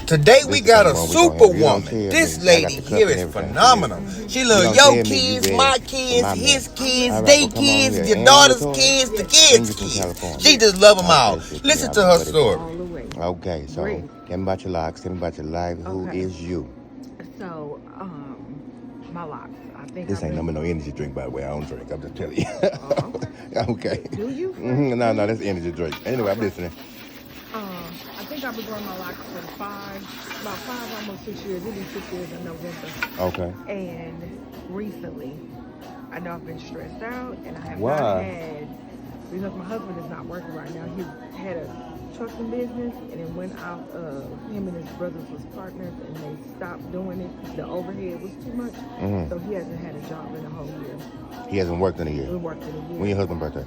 Today we got a superwoman. This lady here is phenomenal. She love your kids, my kids, his kids, they kids, your daughter's kids, the kids' kids. She just love them all. Listen to her story. Okay, so tell me about your locks, tell me about your life. Who is you? So, my locks. I think this ain't no energy drink, by the way. I don't drink. I'm just telling you. Okay. Do you? No, that's energy drink. Anyway, I'm listening. I think I've been growing my locks for about 5, almost 6 years. It'll be 6 years in November. Okay. And recently, I know I've been stressed out, and I have not had, because my husband is not working right now. He had a trucking business, and it went out of him and his brothers was partners, and they stopped doing it because the overhead was too much. So he hasn't had a job in a whole year. He hasn't worked in a year? He worked in a year. When your husband's birthday?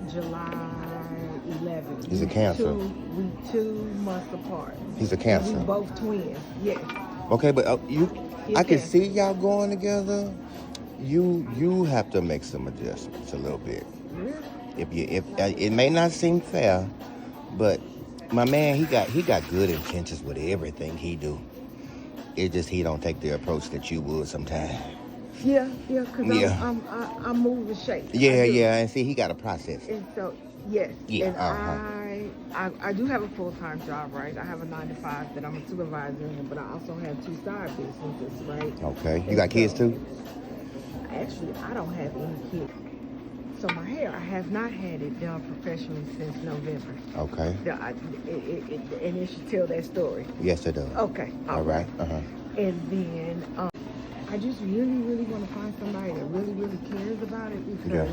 July 11th. He's a Cancer. We 2 months apart. He's a Cancer. We both twins. Yes. Okay, but I can see y'all going together. You have to make some adjustments a little bit. Really? If it may not seem fair, but my man, he got good intentions with everything he do. It's just he don't take the approach that you would sometimes. Yeah, because I'm moving shape. Yeah, and see, he got a process. And so, yes. Yeah. And I do have a full-time job, right? I have a 9-to-5 that I'm a supervisor in, but I also have 2 side businesses, right? Okay. You got kids too? Actually, I don't have any kids. So my hair, I have not had it done professionally since November. Okay. And it should tell that story. Yes, it does. Okay. All right. And then I just really, really want to find somebody that really, really cares about it, because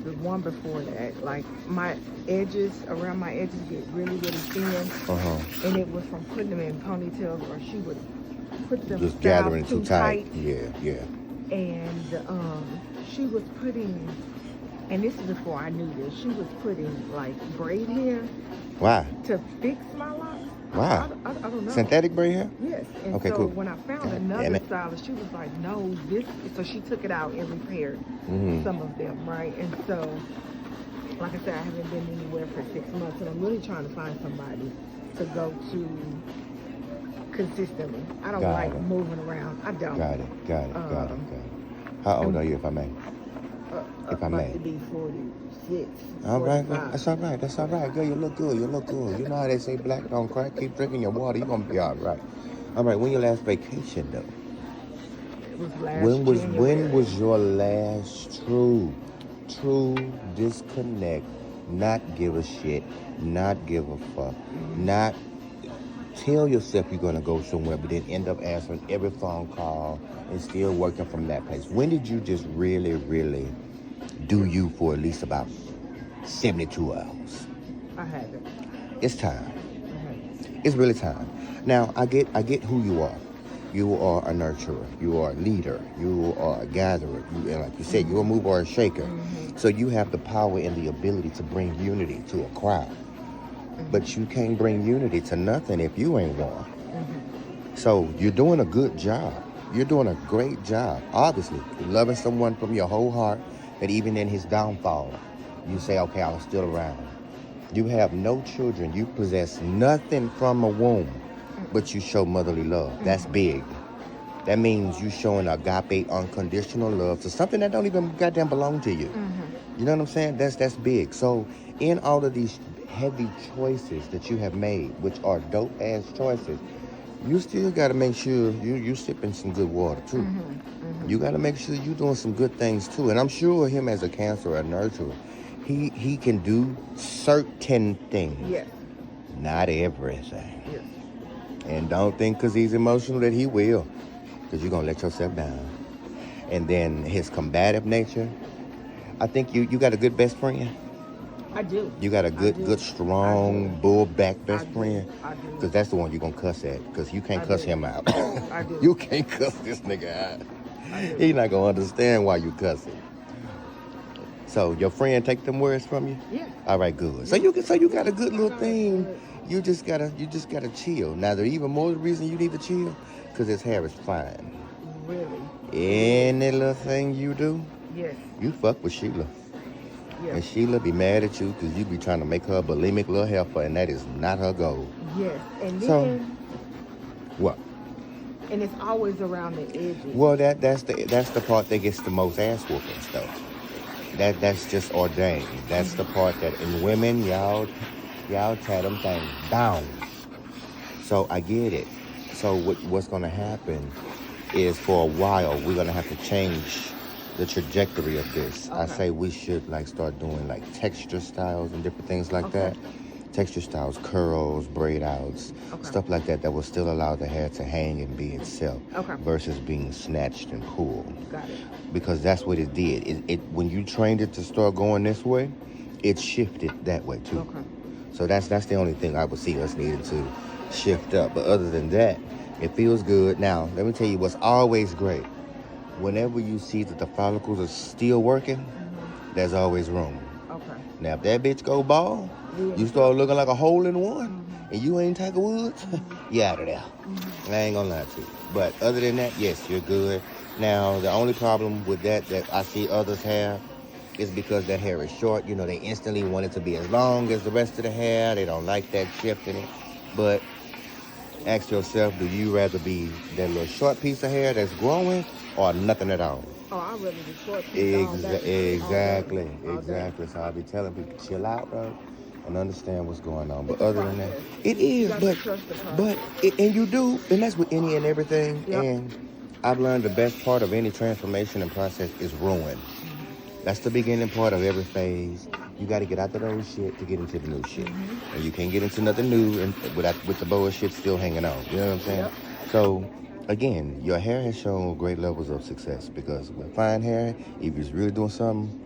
the one before that, like my edges, around my edges get really, really thin. And it was from putting them in ponytails, or she would put them just gathering too tight. Yeah. And she was putting, and this is before I knew this, she was putting like braid hair. Why? To fix my locks. Why? I don't know. Synthetic braid hair? Yes. And okay, so cool. when I found another stylist, she was like, no, this, so she took it out and repaired some of them, right? And so, like I said, I haven't been anywhere for 6 months, and I'm really trying to find somebody to go to consistently. I don't like moving around. I don't. Got it. How old are you, if I may? If I may. To be 46. All right, that's all right. Girl, you look good. You know how they say black don't crack? Keep drinking your water. You're going to be all right. All right, when your last vacation, though? It was last When was your last true disconnect, not give a shit, not give a fuck, not tell yourself you're going to go somewhere, but then end up answering every phone call and still working from that place? When did you just really, really do you for at least about 72 hours? I haven't. It's time. It's really time. Now, I get who you are. You are a nurturer. You are a leader. You are a gatherer. And like you said, you're a mover or a shaker. So you have the power and the ability to bring unity to a crowd. But you can't bring unity to nothing if you ain't one. So you're doing a good job. You're doing a great job. Obviously, you're loving someone from your whole heart, that even in his downfall, you say, okay, I'm still around. You have no children. You possess nothing from a womb, but you show motherly love. That's big. That means you showing agape, unconditional love to something that don't even goddamn belong to you. You know what I'm saying? That's big. So in all of these heavy choices that you have made, which are dope-ass choices, you still got to make sure you sipping some good water, too. You got to make sure you're doing some good things, too. And I'm sure him as a Cancer or nurturer, he can do certain things. Yes. Not everything. Yes. And don't think because he's emotional that he will, because you're going to let yourself down. And then his combative nature, I think you got a good best friend. I do. You got a good strong, bull-back best friend? I do. Because that's the one you're going to cuss at, because you can't cuss him out. I do. You can't cuss this nigga out. He's not going to understand why you cussing. So your friend take them words from you? Yeah. All right, good. So you got a good little thing. You just gotta chill. Now, the even more reason you need to chill, because his hair is fine. Really? Any little thing you do, Yes. you fuck with Sheila. Yeah. And Sheila be mad at you because you be trying to make her a bulimic little heifer, and that is not her goal. Yes. And then So, what? and it's always around the edges. Well, that's the part that gets the most ass whoopings though. That's just ordained. That's the part that in women y'all tear them things down. So I get it. So what's gonna happen is for a while we're gonna have to change the trajectory of this. Okay. I say we should like start doing like texture styles and different things like that. Texture styles, curls, braid outs, stuff like that will still allow the hair to hang and be itself versus being snatched and pulled. Got it. Because that's what it did. It when you trained it to start going this way, it shifted that way too. Okay. So that's the only thing I would see us needing to shift up. But other than that, it feels good. Now, let me tell you what's always great. Whenever you see that the follicles are still working, there's always room. Okay. Now, if that bitch go bald, you start looking like a hole in one, and you ain't Tiger Woods, you out of there. I ain't gonna lie to you. But other than that, yes, you're good. Now, the only problem with that I see others have is because that hair is short. You know, they instantly want it to be as long as the rest of the hair. They don't like that shift in it. But ask yourself, do you rather be that little short piece of hair that's growing or nothing at all? Oh, I'd rather be short piece Exactly. All day. So I'll be telling people, chill out, bro, and understand what's going on. But other than that, it is. And you do, and that's with any and everything. Yep. And I've learned the best part of any transformation and process is ruin. That's the beginning part of every phase. You got to get out of those shit to get into the new shit. And you can't get into nothing new and with the bullshit still hanging on. You know what I'm saying? Yep. So, again, your hair has shown great levels of success because with fine hair, if you're really doing something,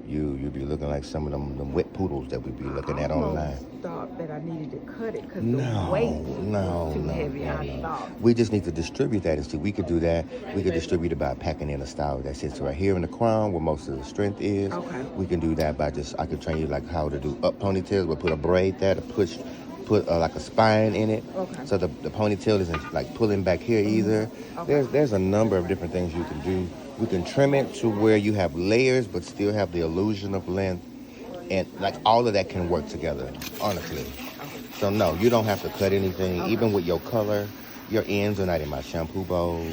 you'll be looking like some of them wet poodles that we be looking at online. I thought that I needed to cut it because the weight was too heavy. I thought. We just need to distribute that. And see, we could do that. We could distribute it by packing in a style that sits right here in the crown where most of the strength is. Okay. We can do that by I could train you like how to do up ponytails. We'll put a braid there to put like a spine in it. Okay. So the ponytail isn't like pulling back here either. Okay. There's a number of different things you can do. We can trim it to where you have layers but still have the illusion of length. And like all of that can work together, honestly. So no, you don't have to cut anything. Even with your color, your ends are not in my shampoo bowl.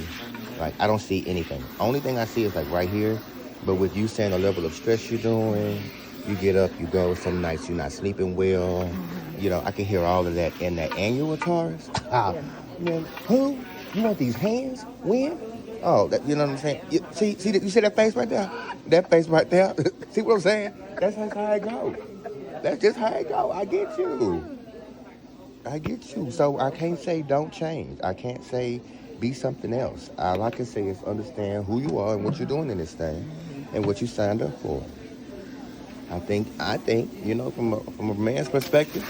Like I don't see anything. Only thing I see is like right here. But with you saying the level of stress you're doing, you get up, you go, some nights you're not sleeping well. You know, I can hear all of that in that annual Taurus. Man, who? You want these hands? When? Oh, you know what I'm saying? You see that face right there? That face right there? See what I'm saying? That's how it goes. That's just how it goes. I get you. So I can't say don't change. I can't say be something else. All I can say is understand who you are and what you're doing in this thing and what you signed up for. I think, you know, from a man's perspective,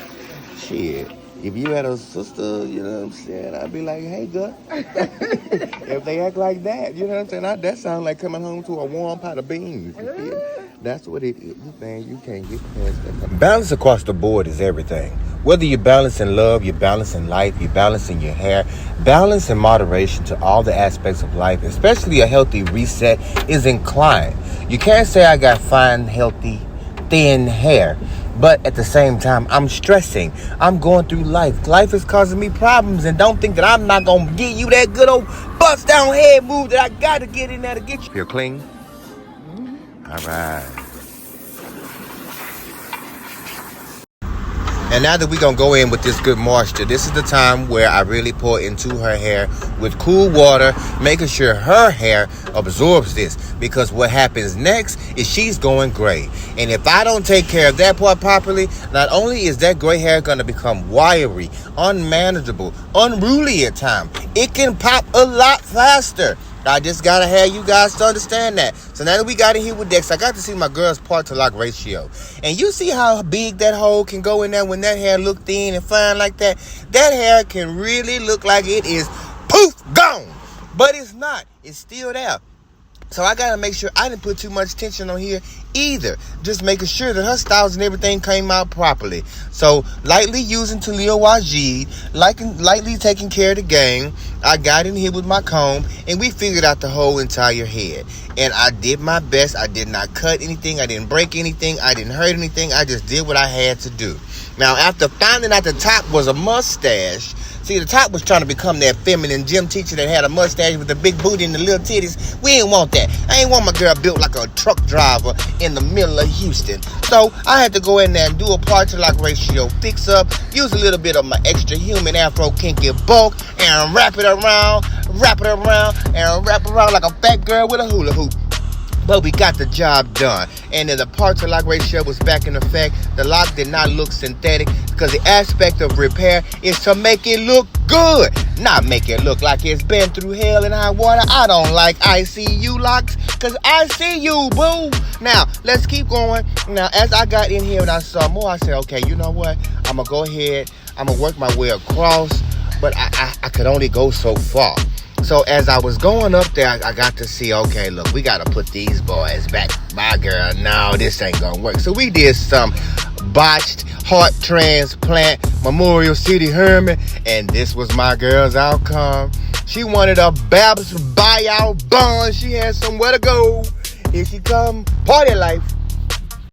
shit, if you had a sister, you know what I'm saying, I'd be like, hey, girl. If they act like that, you know what I'm saying, that sounds like coming home to a warm pot of beans. That's what it is, man. You can't get past that. Balance across the board is everything. Whether you're balancing love, you're balancing life, you're balancing your hair, balance and moderation to all the aspects of life, especially a healthy reset, is inclined. You can't say I got fine, healthy, thin hair, but at the same time, I'm stressing. I'm going through life. Life is causing me problems, and don't think that I'm not going to give you that good old bust down head move that I got to get in there to get you. You're clean? All right. And now that we're going to go in with this good moisture, this is the time where I really pour into her hair with cool water, making sure her hair absorbs this. Because what happens next is she's going gray. And if I don't take care of that part properly, not only is that gray hair going to become wiry, unmanageable, unruly at times, it can pop a lot faster. I just gotta have you guys to understand that. So now that we got in here with Dex, I got to see my girl's part to lock ratio. And you see how big that hole can go in there when that hair look thin and fine like that? That hair can really look like it is poof, gone. But it's not. It's still there. So I gotta make sure I didn't put too much tension on here either. Just making sure that her styles and everything came out properly. So lightly using Talia Wajid, lightly taking care of the game. I got in here with my comb and we figured out the whole entire head. And I did my best. I did not cut anything. I didn't break anything. I didn't hurt anything. I just did what I had to do. Now, after finding out the top was a mustache, see, the top was trying to become that feminine gym teacher that had a mustache with the big booty and the little titties. We ain't want that. I ain't want my girl built like a truck driver in the middle of Houston. So I had to go in there and do a part-to-like ratio fix up, use a little bit of my extra human Afro kinky bulk, and wrap it around, and wrap around like a fat girl with a hula hoop. But we got the job done. And then the part-to-lock ratio was back in effect. The lock did not look synthetic because the aspect of repair is to make it look good, not make it look like it's been through hell and high water. I don't like ICU locks because I see you, boo. Now, let's keep going. Now, as I got in here and I saw more, I said, okay, you know what? I'm going to go ahead. I'm going to work my way across, but I could only go so far. So as I was going up there, I got to see, okay, look, we got to put these boys back. My girl, no, this ain't going to work. So we did some botched heart transplant, Memorial City Herman, and this was my girl's outcome. She wanted a Babs buyout bond. She had somewhere to go. Here she come, party life.